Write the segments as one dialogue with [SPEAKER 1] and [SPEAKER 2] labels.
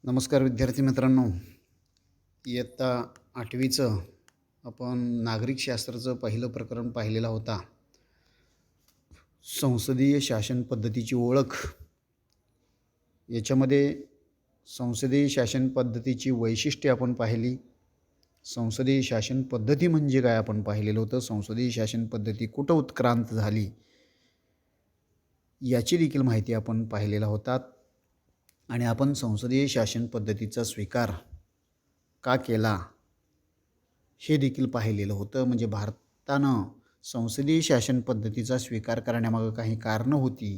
[SPEAKER 1] नमस्कार विद्यार्थी मित्रांनो. इयत्ता 8वीचं आपण नागरिकशास्त्राचं पहिलं प्रकरण पाहिलेला होता. संसदीय शासन पद्धतीची ओळख. याच्यामध्ये संसदीय शासन पद्धतीची वैशिष्ट्ये आपण पाहिली. संसदीय शासन पद्धती म्हणजे काय आपण पाहिलेलं होतं. संसदीय शासन पद्धती कुठं उत्क्रांत झाली याची देखील माहिती आपण पाहिलेला होता. आणि आपण संसदीय शासन पद्धतीचा स्वीकार का केला हे देखील पाहिलेलं होतं. म्हणजे भारतानं संसदीय शासन पद्धतीचा स्वीकार करण्यामागं काही कारणं होती.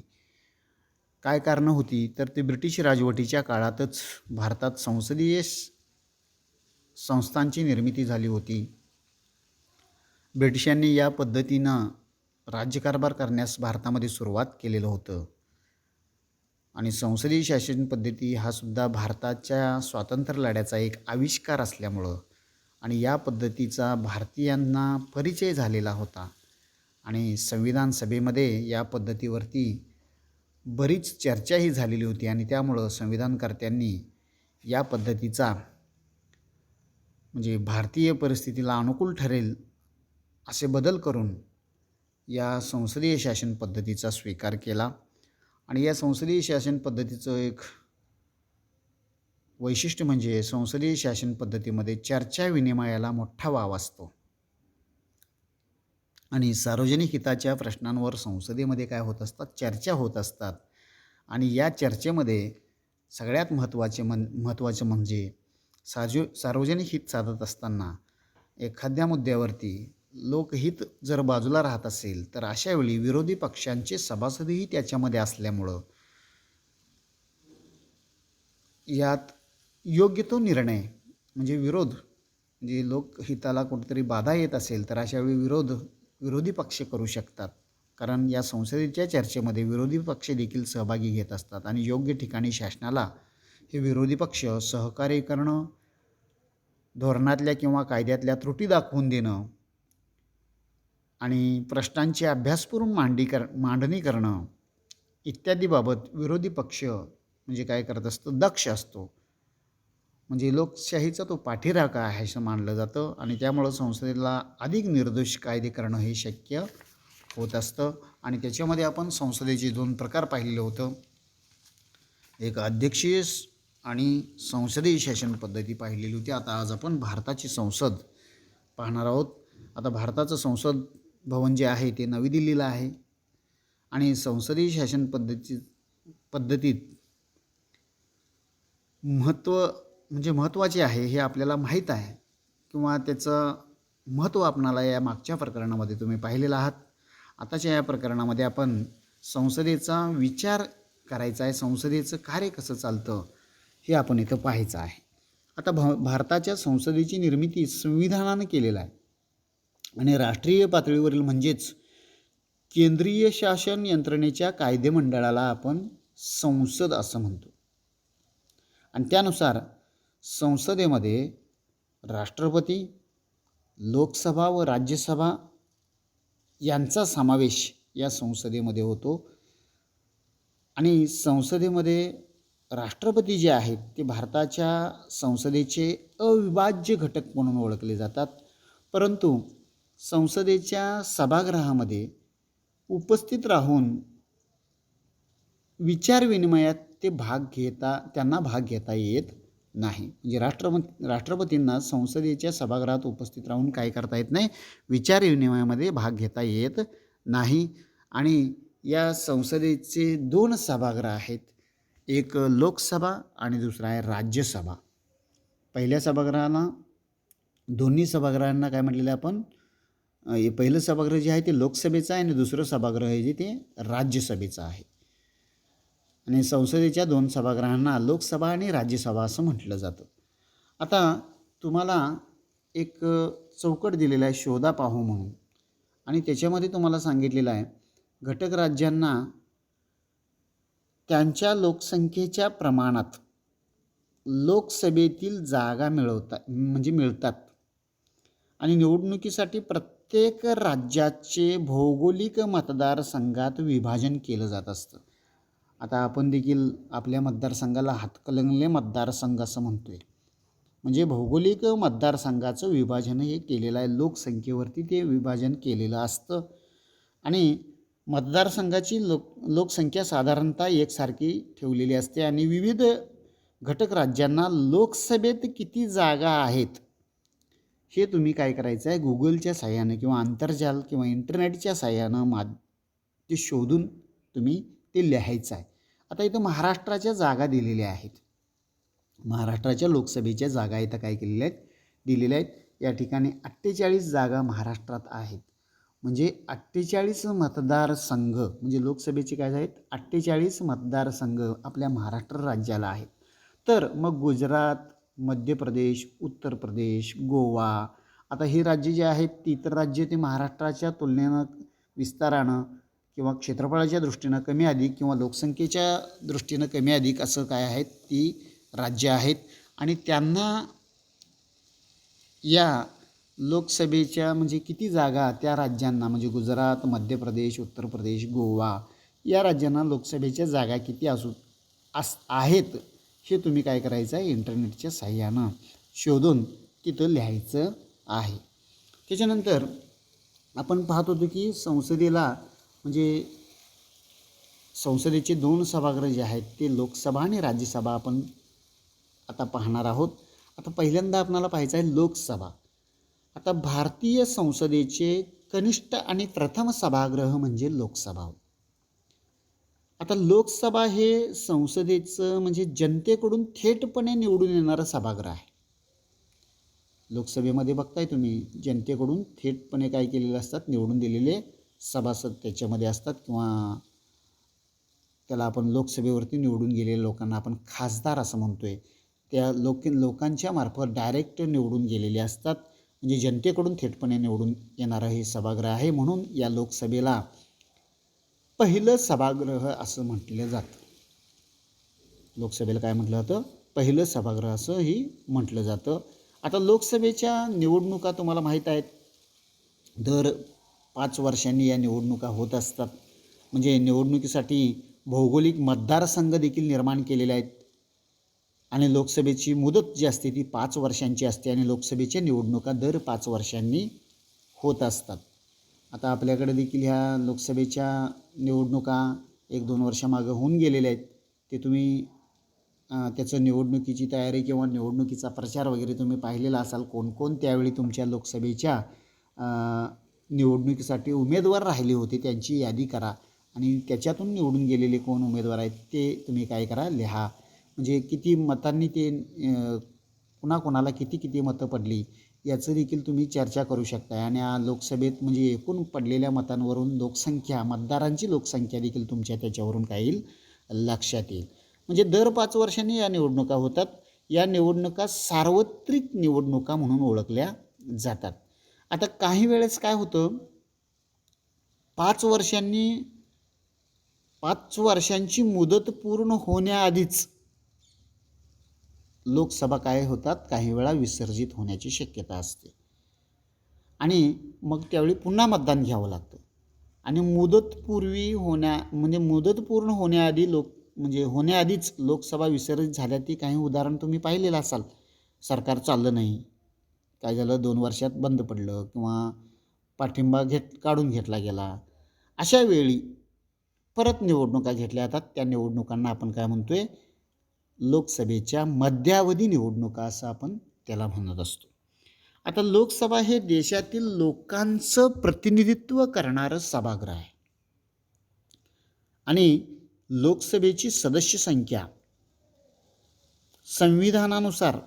[SPEAKER 1] काय कारणं होती तर ते ब्रिटिश राजवटीच्या काळातच भारतात संसदीय संस्थांची निर्मिती झाली होती. ब्रिटिशांनी या पद्धतीनं राज्यकारभार करण्यास भारतामध्ये सुरुवात केलेलं होतं. आणि संसदीय शासन पद्धती हा सुद्धा भारताच्या स्वातंत्र्य लढ्याचा एक आविष्कार असल्यामुळं आणि या पद्धतीचा भारतीयांना परिचय झालेला होता. आणि संविधान सभेमध्ये या पद्धतीवरती बरीच चर्चाही झालेली होती. आणि त्यामुळं संविधानकर्त्यांनी या पद्धतीचा म्हणजे भारतीय परिस्थितीला अनुकूल ठरेल असे बदल करून या संसदीय शासन पद्धतीचा स्वीकार केला. आणि या संसदीय शासन पद्धतीचं एक वैशिष्ट्य म्हणजे संसदीय शासन पद्धतीमध्ये चर्चा विनिमयाला मोठा वाव असतो. आणि सार्वजनिक हिताच्या प्रश्नांवर संसदेमध्ये काय होत असतात, चर्चा होत असतात. आणि या चर्चेमध्ये सगळ्यात महत्त्वाचं म्हणजे सार्वजनिक हित साधत असताना एखाद्या मुद्द्यावरती लोकहित जर बाजूला राहत असेल तर अशावेळी विरोधी पक्षांचे सभासदही त्याच्यामध्ये असल्यामुळं यात योग्य तो निर्णय म्हणजे म्हणजे लोकहिताला कुठेतरी बाधा येत असेल तर अशावेळी विरोधी पक्ष करू शकतात. कारण या संसदेच्या चर्चेमध्ये विरोधी पक्ष देखील सहभागी घेत असतात. आणि योग्य ठिकाणी शासनाला हे विरोधी पक्ष सहकार्य करणं, धोरणातल्या किंवा कायद्यातल्या त्रुटी दाखवून देणं आणि प्रश्नांची अभ्यासपूर्ण मांडणी करणं इत्यादीबाबत विरोधी पक्ष म्हणजे काय करत असतो, दक्ष असतो. म्हणजे लोकशाहीचा तो पाठीराखा आहे असं मानलं जातं. आणि त्यामुळं संसदेला अधिक निर्दोष कायदे करणं हे शक्य होत असतं. आणि त्याच्यामध्ये आपण संसदेचे 2 प्रकार पाहिलेलं होतं. एक अध्यक्षीय आणि संसदीय शासन पद्धती पाहिलेली होती. आता आज आपण भारताची संसद पाहणार आहोत. आता भारताचं संसद भवन जे आहे ते नवी दिल्लीला आहे. आणि संसदीय शासन पद्धतीत महत्त्वाचे आहे हे आपल्याला माहीत आहे किंवा त्याचं महत्त्व आपणाला या मागच्या प्रकरणामध्ये तुम्ही पाहिलेलं आहात. आताच्या या प्रकरणामध्ये आपण संसदेचा विचार करायचा आहे, संसदेचं कार्य कसं चालतं हे आपण इथं पाहायचं आहे. आता भारताच्या संसदेची निर्मिती संविधानानं केलेलं आहे. आणि राष्ट्रीय पातळीवरील म्हणजेच केंद्रीय शासन यंत्रणेच्या कायदेमंडळाला आपण संसद असं म्हणतो. आणि त्यानुसार संसदेमध्ये राष्ट्रपती, लोकसभा व राज्यसभा यांचा समावेश या संसदेमध्ये होतो. आणि संसदेमध्ये राष्ट्रपती जे आहेत ते भारताच्या संसदेचे अविभाज्य घटक म्हणून ओळखले जातात. परंतु संसदेच्या सभागृहामध्ये उपस्थित राहून विचारविनिमयात त्यांना भाग घेता येत नाही. म्हणजे राष्ट्रपतींना संसदेच्या सभागृहात उपस्थित राहून काय करता येत नाही, विचारविनिमयामध्ये भाग घेता येत नाही. आणि या संसदेचे 2 सभागृह आहेत. एक लोकसभा आणि दुसरा आहे राज्यसभा. पहिल्या सभागृहाला दोन्ही सभागृहांना काय म्हटलेलं आपण, पहिलं सभागृह जे आहे ते लोकसभेचं आहे आणि दुसरं सभागृह जे ते राज्यसभेचं आहे. आणि संसदेच्या 2 सभागृहांना लोकसभा आणि राज्यसभा असं म्हटलं जातं. आता तुम्हाला एक चौकट दिलेला आहे शोधा पाहू म्हणून. आणि त्याच्यामध्ये तुम्हाला सांगितलेलं आहे घटक राज्यांना त्यांच्या लोकसंख्येच्या प्रमाणात लोकसभेतील जागा मिळतात. आणि निवडणुकीसाठी प्रत्येक राज्याचे भौगोलिक मतदारसंघात विभाजन केलं जात असतं. आता आपण देखील आपल्या मतदारसंघाला हातकणंगले मतदारसंघ असं म्हणतो आहे. म्हणजे भौगोलिक मतदारसंघाचं विभाजन हे केलेलं आहे. लोकसंख्येवरती ते विभाजन केलेलं असतं आणि मतदारसंघाची लोकसंख्या साधारणतः एकसारखी ठेवलेली असते आणि विविध घटक राज्यांना लोकसभेत किती जागा आहेत हे तुम्ही काय करायचं आहे, गुगलच्या साहाय्यानं किंवा आंतरजाल किंवा इंटरनेटच्या साहाय्यानं ते शोधून तुम्ही ते लिहायचं आहे. आता इथं महाराष्ट्राच्या जागा दिलेल्या आहेत. महाराष्ट्राच्या लोकसभेच्या जागा इथं काय केलेल्या आहेत, दिलेल्या आहेत. या ठिकाणी 48 जागा महाराष्ट्रात आहेत. म्हणजे 48 मतदारसंघ, म्हणजे लोकसभेचे काय आहेत, 48 मतदारसंघ आपल्या महाराष्ट्र राज्याला आहेत. तर मग गुजरात, मध्य प्रदेश, उत्तर प्रदेश, गोवा, आता ही राज्ये जी आहेत ती इतर राज्ये ते महाराष्ट्राच्या तुलनेनं विस्तारानं किंवा क्षेत्रफळाच्या दृष्टीनं कमी अधिक किंवा लोकसंख्येच्या दृष्टीनं कमी अधिक असं काय आहेत ती राज्य आहेत आणि त्यांना या लोकसभेच्या म्हणजे किती जागा त्या राज्यांना, म्हणजे गुजरात, मध्य प्रदेश, उत्तर प्रदेश, गोवा या राज्यांना लोकसभेच्या जागा किती आहेत हे तुम्ही काय करायचं आहे, इंटरनेटच्या साहाय्यानं शोधून तिथं लिहायचं आहे. त्याच्यानंतर आपण पाहत होतो की म्हणजे संसदेचे 2 सभागृह जे आहेत ते लोकसभा आणि राज्यसभा आपण आता पाहणार आहोत. आता पहिल्यांदा आपल्याला पाहायचं आहे लोकसभा. आता भारतीय संसदेचे कनिष्ठ आणि प्रथम सभागृह म्हणजे लोकसभा. आता लोकसभा हे संसदेचं म्हणजे जनतेकडून थेटपणे निवडून येणारं सभागृह आहे. लोकसभेमध्ये बघताय तुम्ही जनतेकडून थेटपणे काय केलेले असतात, निवडून दिलेले सभासद त्याच्यामध्ये असतात किंवा त्याला आपण लोकसभेवरती निवडून गेलेल्या लोकांना आपण खासदार असं म्हणतोय. त्या लोकांच्या मार्फत डायरेक्ट निवडून गेलेले असतात. म्हणजे जनतेकडून थेटपणे निवडून येणारं हे सभागृह आहे. म्हणून या लोकसभेला पहिलं सभागृह असं म्हटलं जातं. लोकसभेला काय म्हटलं जातं, पहिलं सभागृह असंही म्हटलं जातं. आता लोकसभेच्या निवडणुका तुम्हाला माहीत आहेत, दर 5 वर्षांनी या निवडणुका होत असतात. म्हणजे निवडणुकीसाठी भौगोलिक मतदारसंघ देखील निर्माण केलेले आहेत आणि लोकसभेची मुदत जी असते ती 5 वर्षांची असते आणि लोकसभेच्या निवडणुका दर 5 वर्षांनी होत असतात. आता आपल्याकडे देखील ह्या लोकसभेच्या निवडणुका 1-2 वर्षामागं होऊन गेलेल्या आहेत. ते तुम्ही त्याचं निवडणुकीची तयारी किंवा निवडणुकीचा प्रचार वगैरे तुम्ही पाहिलेला असाल. कोण त्यावेळी तुमच्या लोकसभेच्या निवडणुकीसाठी उमेदवार राहिले होते त्यांची यादी करा आणि त्याच्यातून निवडून गेलेले कोण उमेदवार आहेत ते तुम्ही काय करा, लिहा. म्हणजे किती मतांनी ते कुणाकुणाला किती मतं पडली याचं देखील तुम्ही चर्चा करू शकता आणि लोकसभेत म्हणजे एकूण पडलेल्या मतांवरून मतदारांची लोकसंख्या देखील तुमच्या त्याच्यावरून काय येईल, लक्षात येईल. म्हणजे दर 5 वर्षांनी या निवडणुका होतात. या निवडणुका सार्वत्रिक निवडणुका म्हणून ओळखल्या जातात. आता काही वेळेस काय होतं, 5 वर्षांची मुदत पूर्ण होण्याआधीच लोकसभा काय होतात, काही वेळा विसर्जित होण्याची शक्यता असते आणि मग त्यावेळी पुन्हा मतदान घ्यावं लागतं आणि मुदत पूर्ण होण्याआधी होण्याआधीच लोकसभा विसर्जित झाल्या. ती काही उदाहरण तुम्ही पाहिलेलं असाल. सरकार चाललं नाही, काय झालं, 2 वर्षात बंद पडलं किंवा पाठिंबा काढून घेतला गेला. अशा वेळी परत निवडणुका घेतल्या जातात. त्या निवडणुकांना आपण काय म्हणतोय, लोकसभेच्या मध्यावधी निवडणुका असं आपण त्याला म्हणत असतो. आता लोकसभा हे देशातील लोकांचं प्रतिनिधित्व करणारं सभागृह आहे आणि लोकसभेची सदस्य संख्या संविधानानुसार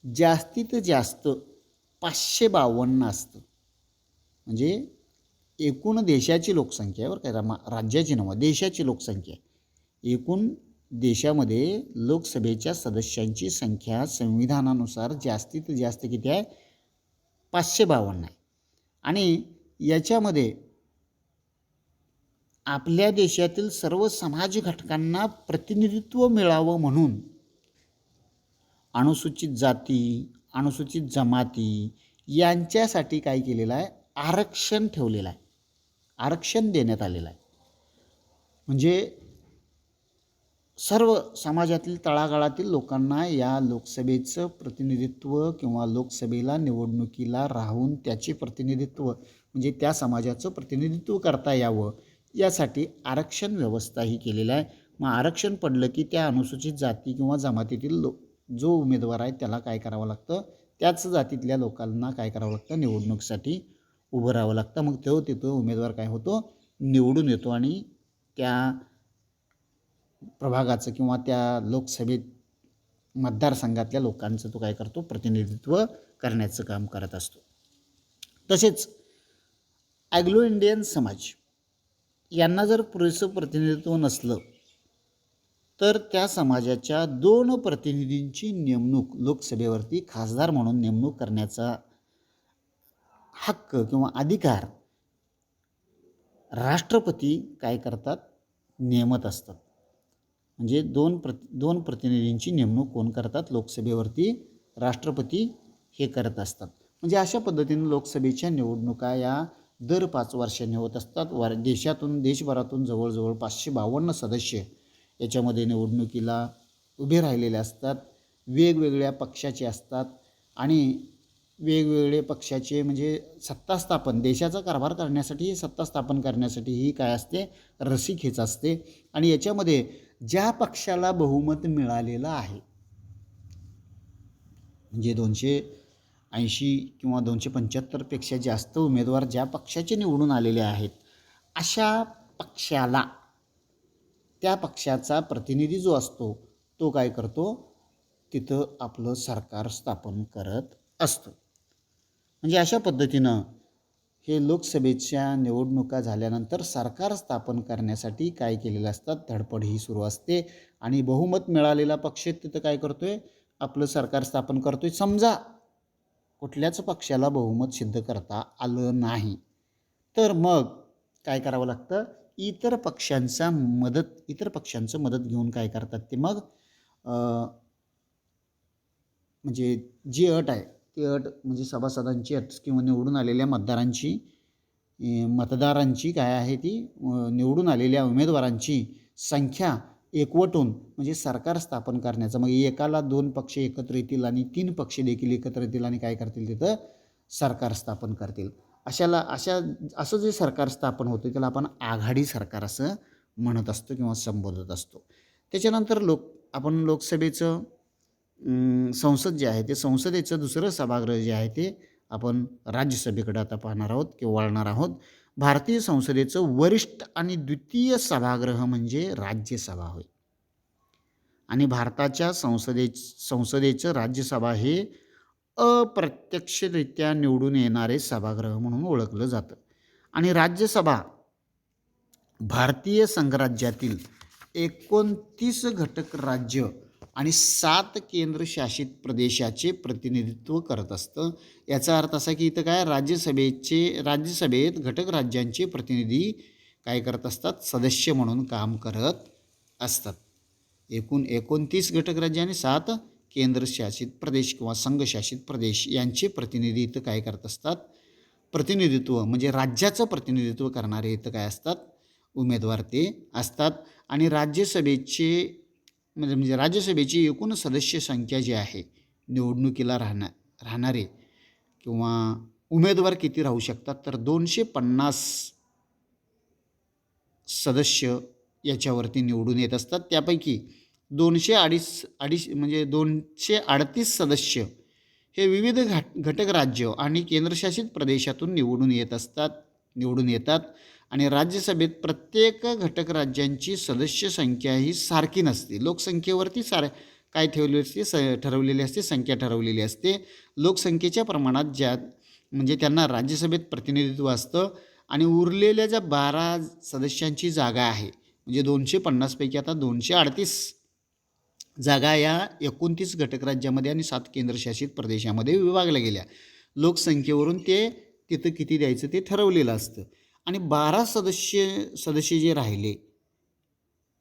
[SPEAKER 1] जास्तीत जास्त 552 असतं. म्हणजे एकूण देशाची लोकसंख्या आहे बरं का, राज्याची नव्हे, देशाची लोकसंख्या. एकूण देशामध्ये लोकसभेच्या सदस्यांची संख्या संविधानानुसार जास्तीत जास्त किती आहे, 552 आहे. आणि याच्यामध्ये आपल्या देशातील सर्व समाज घटकांना प्रतिनिधित्व मिळावं म्हणून अनुसूचित जाती, अनुसूचित जमाती यांच्यासाठी काय केलेलं आहे, आरक्षण ठेवलेलं आहे, आरक्षण देण्यात आलेलं आहे. म्हणजे सर्व समाजातील तळागाळातील लोकांना या लोकसभेचं प्रतिनिधित्व किंवा लोकसभेला निवडणुकीला राहून त्याचे प्रतिनिधित्व म्हणजे त्या समाजाचं प्रतिनिधित्व करता यावं यासाठी आरक्षण व्यवस्थाही केलेलं आहे. मग आरक्षण पडलं की त्या अनुसूचित जाती किंवा जमातीतील जो उमेदवार आहे त्याला काय करावं लागतं, त्याच जातीतल्या लोकांना काय करावं लागतं, निवडणुकीसाठी उभं राहावं लागतं. मग तो तिथं उमेदवार काय होतो, निवडून येतो आणि त्या प्रभागाचं किंवा त्या लोकसभेत मतदारसंघातल्या लोकांचं तो काय करतो, प्रतिनिधित्व करण्याचं काम करत असतो. तसेच ॲग्लो इंडियन समाज यांना जर पुरेसं प्रतिनिधित्व नसलं तर त्या समाजाच्या 2 प्रतिनिधींची नेमणूक लोकसभेवरती खासदार म्हणून नेमणूक करण्याचा हक्क किंवा अधिकार राष्ट्रपती काय करतात, नेमत असतात. म्हणजे दोन प्रतिनिधींची नेमणूक कोण करतात, लोकसभेवरती राष्ट्रपती हे करत असतात. म्हणजे अशा पद्धतीने लोकसभेच्या निवडणुका या दर 5 वर्षांनी होत असतात. देशभरातून जवळजवळ 552 सदस्य याच्यामध्ये निवडणुकीला उभे राहिलेले असतात. वेगवेगळ्या पक्षाचे असतात आणि वेगवेगळे पक्षाचे म्हणजे सत्ता स्थापन, देशाचा कारभार करण्यासाठी, सत्ता स्थापन करण्यासाठी ही काय असते, रस्सीखेच असते. आणि याच्यामध्ये ज्या पक्षाला बहुमत मिळालेलं आहे म्हणजे 280 किंवा 275पेक्षा जास्त उमेदवार ज्या पक्षाचे निवडून आलेले आहेत अशा पक्षाला, त्या पक्षाचा प्रतिनिधी जो असतो तो काय करतो, तिथं आपलं सरकार स्थापन करत असतो. म्हणजे अशा पद्धतीनं हे लोकसभेच्या निवडणुका झाल्यानंतर सरकार स्थापन करण्यासाठी काय केलेलं असतात, धडपड ही सुरू असते. आणि बहुमत मिळालेला पक्ष तिथं काय करतोय, आपलं सरकार स्थापन करतोय. समजा कुठल्याच पक्षाला बहुमत सिद्ध करता आलं नाही तर मग काय करावं लागतं, इतर पक्षांचं मदत घेऊन काय करतात ते मग म्हणजे जी अट आहे ती अट म्हणजे सभासदांची अट किंवा निवडून आलेल्या मतदारांची काय आहे ती, निवडून आलेल्या उमेदवारांची संख्या एकवटून म्हणजे सरकार स्थापन करण्याचं. मग एकाला 2 पक्ष एकत्र येतील आणि 3 पक्ष देखील एकत्र येतील आणि काय करतील, तिथं सरकार स्थापन करतील. असं जे सरकार स्थापन होतं त्याला आपण आघाडी सरकार असं म्हणत असतो किंवा संबोधत असतो. त्याच्यानंतर आपण लोकसभेचं संसद जे आहे ते संसदेचं दुसरं सभागृह जे आहे ते आपण राज्यसभेकडे आता पाहणार आहोत किंवा वळणार आहोत. भारतीय संसदेचं वरिष्ठ आणि द्वितीय सभागृह म्हणजे राज्यसभा होय. आणि भारताच्या संसदेचं राज्यसभा हे अप्रत्यक्षरित्या निवडून येणारे सभागृह म्हणून ओळखलं जातं. आणि राज्यसभा भारतीय संघराज्यातील 29 घटक राज्य आणि 7 केंद्रशासित प्रदेशाचे प्रतिनिधित्व करत असतं. याचा अर्थ असा की इथं काय, राज्यसभेत घटक राज्यांचे प्रतिनिधी काय करत असतात, सदस्य म्हणून काम करत असतात. एकूण 29 घटक राज्य आणि 7 केंद्रशासित प्रदेश किंवा संघशासित प्रदेश यांचे प्रतिनिधी इथं काय करत असतात, प्रतिनिधित्व म्हणजे राज्याचं प्रतिनिधित्व करणारे इथं काय असतात, उमेदवार ते असतात. आणि राज्यसभेची एकूण सदस्य संख्या जी आहे, निवडणुकीला राहणारे किंवा उमेदवार किती राहू शकतात, तर 250 सदस्य याच्यावरती निवडून येत असतात. त्यापैकी 238 सदस्य हे विविध घटक राज्य आणि केंद्रशासित प्रदेशातून निवडून येतात. आणि राज्यसभेत प्रत्येक घटक राज्यांची सदस्य संख्या ही सारखी नसते. लोकसंख्येवरती ठरवलेली असते, संख्या ठरवलेली असते. लोकसंख्येच्या प्रमाणात म्हणजे त्यांना राज्यसभेत प्रतिनिधित्व असतं. आणि उरलेल्या ज्या 12 सदस्यांची जागा आहे म्हणजे 250 पैकी आता 238 जागा या 29 घटक राज्यामध्ये आणि 7 केंद्रशासित प्रदेशामध्ये विभागल्या गेल्या. लोकसंख्येवरून ते तिथं किती द्यायचं ते ठरवलेलं असतं. आणि 12 सदस्य जे राहिले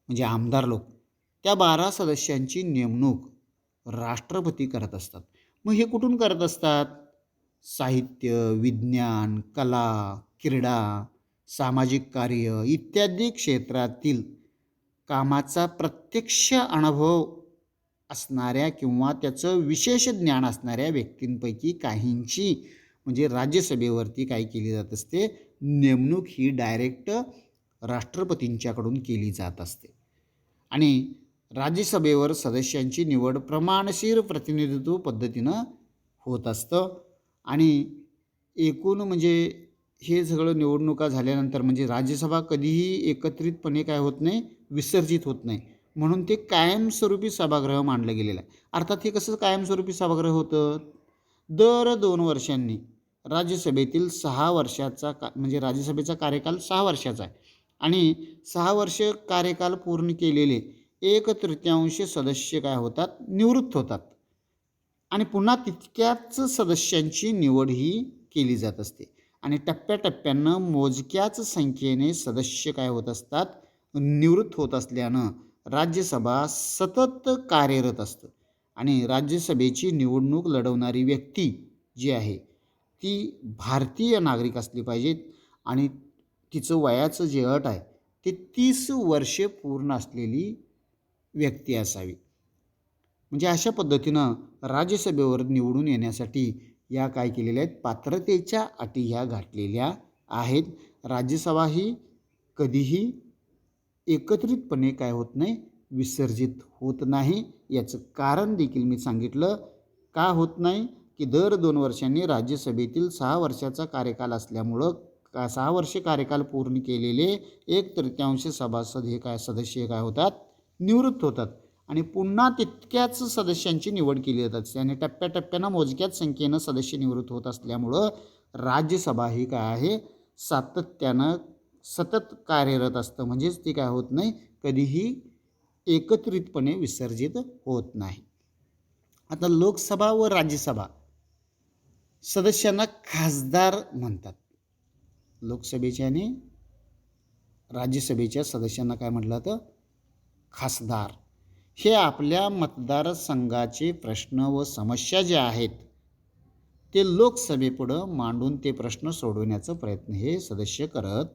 [SPEAKER 1] म्हणजे आमदार लोक, त्या 12 सदस्यांची नेमणूक राष्ट्रपती करत असतात. मग हे कुठून करत असतात, साहित्य, विज्ञान, कला, क्रीडा, सामाजिक कार्य इत्यादी क्षेत्रातील कामाचा प्रत्यक्ष अनुभव असणाऱ्या किंवा त्याचं विशेष ज्ञान असणाऱ्या व्यक्तींपैकी काहींची म्हणजे राज्यसभेवरती काय केली जात असते, नेमणूक ही डायरेक्ट राष्ट्रपतींच्याकडून केली जात असते. आणि राज्यसभेवर सदस्यांची निवड प्रमाणशीर प्रतिनिधित्व पद्धतीनं होत असतं. आणि एकूण म्हणजे हे सगळं निवडणुका झाल्यानंतर म्हणजे राज्यसभा कधीही एकत्रितपणे काय होत नाही, विसर्जित होत नाही. म्हणून ते कायमस्वरूपी सभागृह मानलं गेलेलं आहे. अर्थात हे कसं कायमस्वरूपी सभागृह होतं, दर 2 वर्षांनी राज्यसभेतील 6 वर्षाचा म्हणजे राज्यसभेचा कार्यकाल 6 वर्षाचा आहे आणि 6 वर्ष कार्यकाल पूर्ण केलेले 1/3 सदस्य काय होतात, निवृत्त होतात आणि पुन्हा तितक्याच सदस्यांची निवड ही केली जात असते. आणि टप्प्याटप्प्यानं मोजक्याच संख्येने सदस्य काय होत असतात, निवृत्त होत असल्यानं राज्यसभा सतत कार्यरत असतं. आणि राज्यसभेची निवडणूक लढवणारी व्यक्ती जी आहे ती भारतीय नागरिक असली पाहिजे आणि तिचं वयाचं जे अट आहे ते 30 वर्षे पूर्ण असलेली व्यक्ती असावी. म्हणजे अशा पद्धतीनं राज्यसभेवर निवडून येण्यासाठी या काय केलेल्या आहेत, पात्रतेच्या अटी ह्या घातलेल्या आहेत. राज्यसभा ही कधीही एकत्रितपणे काय होत नाही, विसर्जित होत नाही. याचं कारण देखील मी सांगितलं. का होत नाही, की दर 2 वर्षांनी राज्यसभेतील 6 वर्षाचा कार्यकाल असल्यामुळं 6 वर्ष कार्यकाल पूर्ण केलेले 1/3 सभासद हे काय सदस्य काय होतात, निवृत्त होतात आणि पुन्हा तितक्याच सदस्यांची निवड केली जाते. आणि टप्प्याटप्प्यानं मोजक्याच संख्येनं सदस्य निवृत्त होत असल्यामुळं राज्यसभा ही काय आहे, सातत्यानं सतत कार्यरत असतं. म्हणजेच ती काय होत नाही, कधीही एकत्रितपणे विसर्जित होत नाही. आता लोकसभा व राज्यसभा सदस्यांना खासदार म्हणतात. लोकसभेच्या आणि राज्यसभेच्या सदस्यांना काय म्हटलं जातं, खासदार. हे आपल्या मतदारसंघाचे प्रश्न व समस्या ज्या आहेत ते लोकसभेपुढं मांडून ते प्रश्न सोडवण्याचा प्रयत्न हे सदस्य करत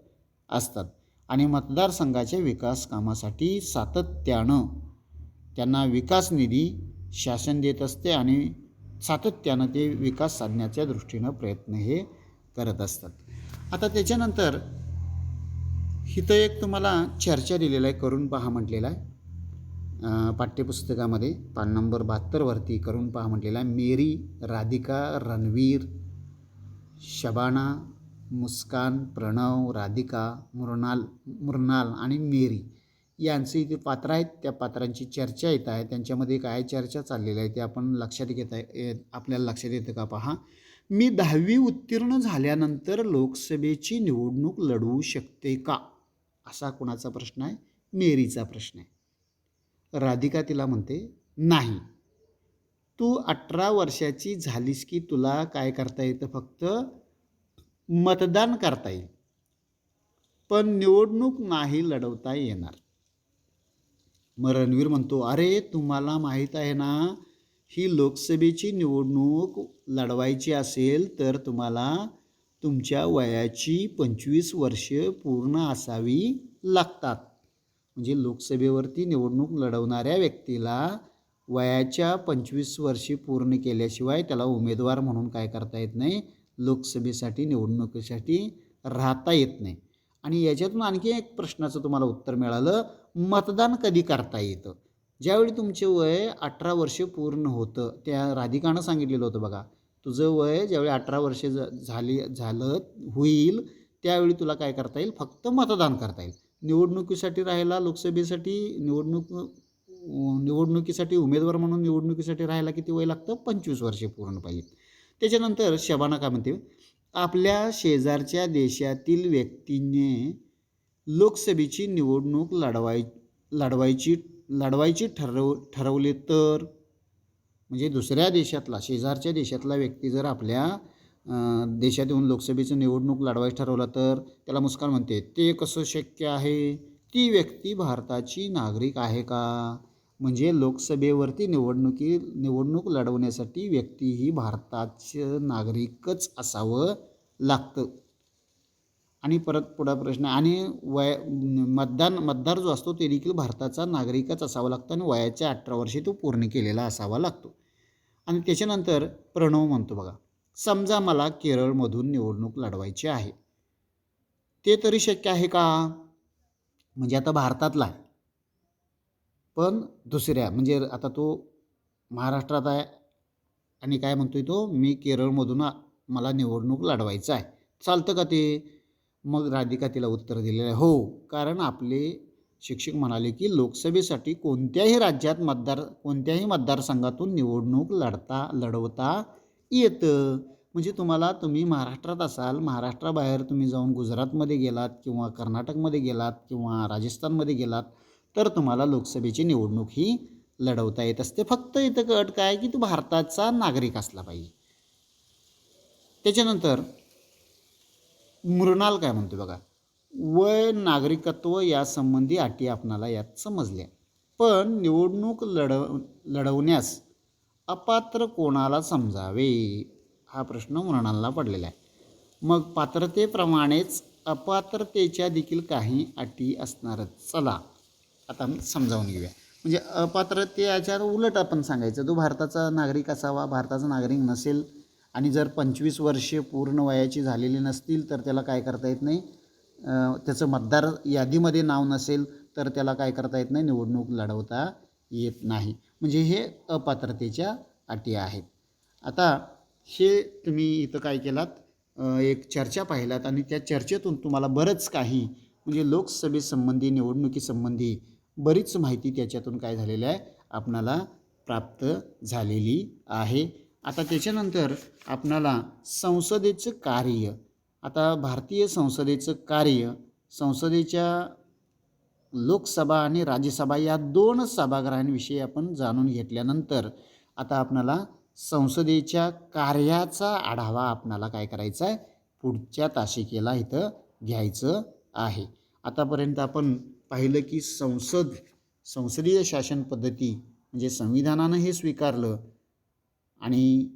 [SPEAKER 1] असतात. आणि मतदारसंघाच्या विकास कामासाठी सातत्यानं त्यांना विकास निधी शासन देत असते आणि सातत्यानं ते विकास साधण्याच्या दृष्टीनं प्रयत्न हे करत असतात. आता त्याच्यानंतर इथं एक तुम्हाला चर्चा दिलेला आहे, करून पहा म्हटलेला आहे. पाठ्यपुस्तकामध्ये पान नंबर 72वरती करून पहा म्हटलेला आहे. मेरी, राधिका, रणवीर, शबाना, मुस्कान, प्रणव, राधिका, मृणाल आणि मेरी यांचे इथे पात्र आहेत. त्या पात्रांची चर्चा येत आहे. त्यांच्यामध्ये काय चर्चा चाललेली आहे ते आपण लक्षात आपल्याला लक्षात येतं का पहा. मी 10वी उत्तीर्ण झाल्यानंतर लोकसभेची निवडणूक लढवू शकते का, असा कोणाचा प्रश्न आहे, मेरीचा प्रश्न आहे. राधिका तिला म्हणते नाही, तू 18 वर्षाची झालीस की तुला काय करता येतं, फक्त मतदान करता येईल पण निवडणूक नाही लढवता येणार. मग रणवीर म्हणतो, अरे तुम्हाला माहीत आहे ना, ही लोकसभेची निवडणूक लढवायची असेल तर तुम्हाला तुमच्या वयाची 25 वर्षे पूर्ण असावी लागतात. म्हणजे लोकसभेवरती निवडणूक लढवणाऱ्या व्यक्तीला वयाच्या 25 वर्षे पूर्ण केल्याशिवाय त्याला उमेदवार म्हणून काय करता येत नाही, लोकसभेसाठी निवडणुकीसाठी राहता येत नाही. आणि याच्यातून आणखी एक प्रश्नाचं तुम्हाला उत्तर मिळालं, मतदान कधी करता येतं, ज्यावेळी तुमचे वय 18 वर्षे पूर्ण होतं. त्या राधिकानं सांगितलेलं होतं बघा, तुझं वय ज्यावेळी 18 वर्षे झालं होईल त्यावेळी तुला काय करता येईल, फक्त मतदान करता येईल. निवडणुकीसाठी राहायला, लोकसभेसाठी निवडणुकीसाठी उमेदवार म्हणून निवडणुकीसाठी राहायला किती वय लागतं, 25 वर्षे पूर्ण पाहिजे. त्याच्यानंतर शबाना काय म्हणते, आपल्या शेजारच्या देशातील व्यक्तीने लोकसभेची निवडणूक लढवायची ठरवले तर, म्हणजे दुसऱ्या देशातला, शेजारच्या देशातला व्यक्ती जर आपल्या देशात येऊन लोकसभेची निवडणूक लढवायची ठरवला तर त्याला मुस्कान म्हणते, ते कसं शक्य आहे, ती व्यक्ती भारताची नागरिक आहे का. म्हणजे लोकसभेवरती निवडणूक लढवण्यासाठी व्यक्ती ही भारताचं नागरिकच असावं लागतं. आणि परत पुढा प्रश्न आणि मतदार जो असतो ते देखील भारताचा नागरिकच असावा लागतो आणि वयाच्या 18 वर्षे तो पूर्ण केलेला असावा लागतो. आणि त्याच्यानंतर प्रणव म्हणतो बघा, समजा मला केरळमधून निवडणूक लढवायची आहे, ते तरी शक्य आहे का? म्हणजे आता भारतातला आहे, पण दुसऱ्या म्हणजे आता तो महाराष्ट्रात आहे आणि काय म्हणतोय तो, मी केरळमधून मला निवडणूक लढवायचं आहे, चालतं का ते? मग राधिका तिला उत्तर दिलेलं आहे, हो, कारण आपले शिक्षक म्हणाले की लोकसभेसाठी कोणत्याही मतदारसंघातून निवडणूक लढवता येतं. म्हणजे तुम्ही महाराष्ट्रात असाल, महाराष्ट्राबाहेर तुम्ही जाऊन गुजरातमध्ये गेलात किंवा कर्नाटकमध्ये गेलात किंवा राजस्थानमध्ये गेलात तर तुम्हाला लोकसभेची निवडणूक ही लढवता येत असते. फक्त इथं अट काय की तो भारताचा नागरिक असला पाहिजे. त्याच्यानंतर मृणाल काय म्हणतो बघा, वय नागरिकत्व यासंबंधी अटी आपणाला यात समजल्या, पण निवडणूक लढवण्यास अपात्र कोणाला समजावे हा प्रश्न मृणालला पडलेला आहे. मग पात्रतेप्रमाणेच अपात्रतेच्या देखील काही अटी असणारच. चला आता समजावून घेऊया. म्हणजे अपात्रतेच्या उलट आपण सांगायचं, तो भारताचा नागरिक असावा, भारताचा नागरिक नसेल आणि जर 25 वर्षे पूर्ण वयाची झालेली नसतील तर त्याला काय करता येत नाही, त्याचं मतदार यादीमध्ये नाव नसेल तर त्याला काय करता येत नाही, निवडणूक लढवता येत नाही. म्हणजे हे अपात्रतेच्या अटी आहेत. आता हे तुम्ही इथं काय केलात, एक चर्चा पाहिलात आणि त्या चर्चेतून तुम्हाला बरंच काही म्हणजे लोकसभेसंबंधी निवडणुकीसंबंधी बरीच माहिती त्याच्यातून काय झालेली आहे आपणाला प्राप्त झालेली आहे. आता त्याच्यानंतर आपणाला संसदेचं कार्य, आता भारतीय संसदेचं कार्य, संसदेच्या लोकसभा आणि राज्यसभा या 2 सभागृहांविषयी आपण जाणून घेतल्यानंतर आता आपणाला संसदेच्या कार्याचा आढावा आपणाला काय करायचा आहे, पुढच्या तासिकेला इथं घ्यायचं आहे. आतापर्यंत आपण पाहिलं की संसदीय शासन पद्धती म्हणजे संविधानानं हे स्वीकारलं आणि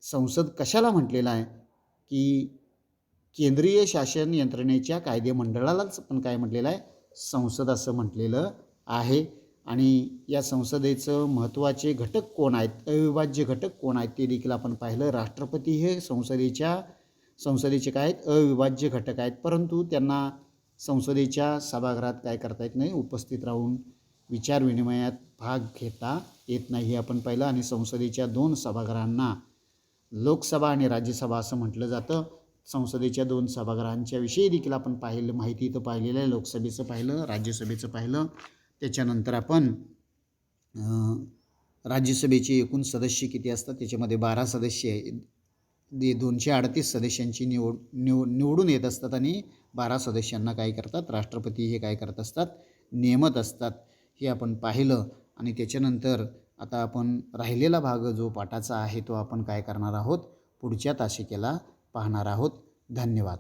[SPEAKER 1] संसद कशाला म्हटलेलं आहे की केंद्रीय शासन यंत्रणेच्या कायदेमंडळालाच आपण काय म्हटलेलं आहे, संसद असं म्हटलेलं आहे. आणि या संसदेचं महत्त्वाचे घटक कोण आहेत, अविभाज्य घटक कोण आहेत ते देखील आपण पाहिलं. राष्ट्रपती हे संसदेचे काय आहेत, अविभाज्य घटक आहेत, परंतु त्यांना संसदेच्या सभागृहात काय करता येत नाही, उपस्थित राहून विचारविनिमयात भाग घेता येत नाही हे आपण पाहिलं. आणि संसदेच्या 2 सभागृहांना लोकसभा आणि राज्यसभा असं म्हटलं जातं. संसदेच्या 2 सभागृहांच्या विषयी देखील आपण माहिती इथं पाहिलेलं आहे. लोकसभेचं पाहिलं, राज्यसभेचं पाहिलं. त्याच्यानंतर आपण राज्यसभेचे एकूण सदस्य किती असतात, त्याच्यामध्ये 12 सदस्य आहे. 238 सदस्यांची निवडून येत असतात आणि 12 सदस्यांना काय करतात, राष्ट्रपती हे काय करत असतात, नेमत असतात. हे आपण पाहिलं. आणि त्याच्यानंतर आता आपण राहिलेला भाग जो पाठाचा आहे तो आपण काय करणार आहोत, पुढच्या तासिकेला पाहणार आहोत. धन्यवाद.